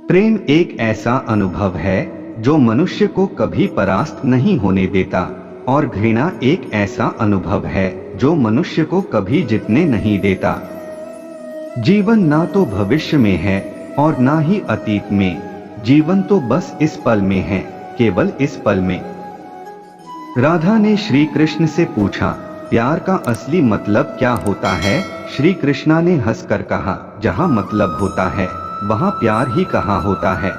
प्रेम एक ऐसा अनुभव है जो मनुष्य को कभी परास्त नहीं होने देता, और घृणा एक ऐसा अनुभव है जो मनुष्य को कभी जीतने नहीं देता। जीवन ना तो भविष्य में है और ना ही अतीत में, जीवन तो बस इस पल में है, केवल इस पल में। राधा ने श्री कृष्ण से पूछा, प्यार का असली मतलब क्या होता है? श्री कृष्णा ने हंसकर कहा, जहाँ मतलब होता है वहाँ प्यार ही कहाँ होता है।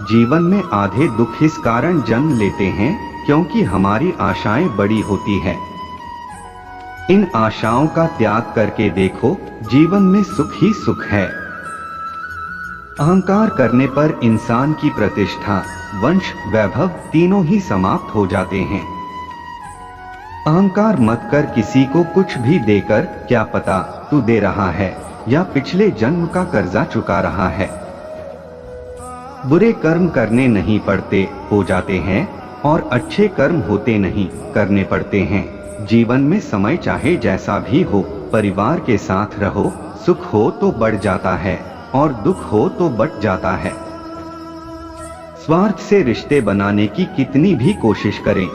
जीवन में आधे दुख इस कारण जन्म लेते हैं क्योंकि हमारी आशाएं बड़ी होती है। इन आशाओं का त्याग करके देखो, जीवन में सुख ही सुख है। अहंकार करने पर इंसान की प्रतिष्ठा, वंश, वैभव तीनों ही समाप्त हो जाते हैं। अहंकार मत कर किसी को कुछ भी देकर, क्या पता तू दे रहा है या पिछले जन्म का कर्जा चुका रहा है। बुरे कर्म करने नहीं पड़ते, हो जाते हैं, और अच्छे कर्म होते नहीं, करने पड़ते हैं। जीवन में समय चाहे जैसा भी हो, परिवार के साथ रहो, सुख हो तो बढ़ जाता है और दुख हो तो बट जाता है। स्वार्थ से रिश्ते बनाने की कितनी भी कोशिश करें,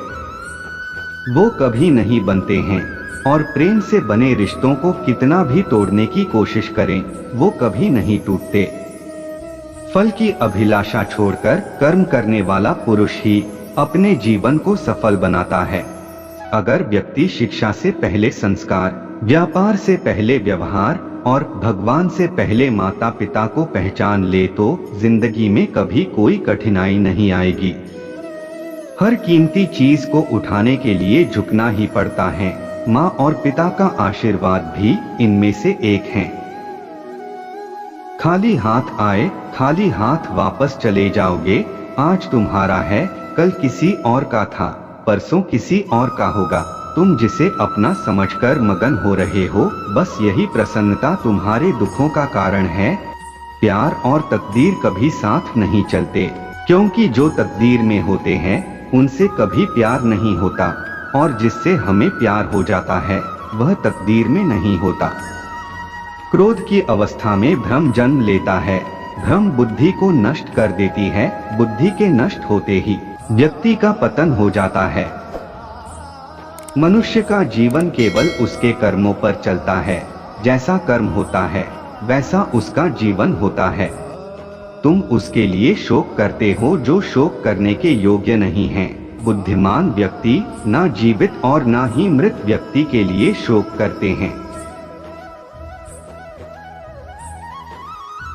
वो कभी नहीं बनते हैं, और प्रेम से बने रिश्तों को कितना भी तोड़ने की कोशिश करें, वो कभी नहीं टूटते। फल की अभिलाषा छोड़कर कर्म करने वाला पुरुष ही अपने जीवन को सफल बनाता है। अगर व्यक्ति शिक्षा से पहले संस्कार, व्यापार से पहले व्यवहार और भगवान से पहले माता पिता को पहचान ले तो जिंदगी में कभी कोई कठिनाई नहीं आएगी। हर कीमती चीज को उठाने के लिए झुकना ही पड़ता है। माँ और पिता का आशीर्वाद भी इनमें से एक है। खाली हाथ आए, खाली हाथ वापस चले जाओगे। आज तुम्हारा है, कल किसी और का था, परसों किसी और का होगा। तुम जिसे अपना समझकर मगन हो रहे हो, बस यही प्रसन्नता तुम्हारे दुखों का कारण है। प्यार और तकदीर कभी साथ नहीं चलते, क्योंकि जो तकदीर में होते हैं उनसे कभी प्यार नहीं होता, और जिससे हमें प्यार हो जाता है वह तकदीर में नहीं होता। क्रोध की अवस्था में भ्रम जन्म लेता है। भ्रम बुद्धि को नष्ट कर देती है। बुद्धि के नष्ट होते ही व्यक्ति का पतन हो जाता है। मनुष्य का जीवन केवल उसके कर्मों पर चलता है। जैसा कर्म होता है वैसा उसका जीवन होता है। तुम उसके लिए शोक करते हो जो शोक करने के योग्य नहीं है। बुद्धिमान व्यक्ति ना जीवित और ना ही मृत व्यक्ति के लिए शोक करते हैं।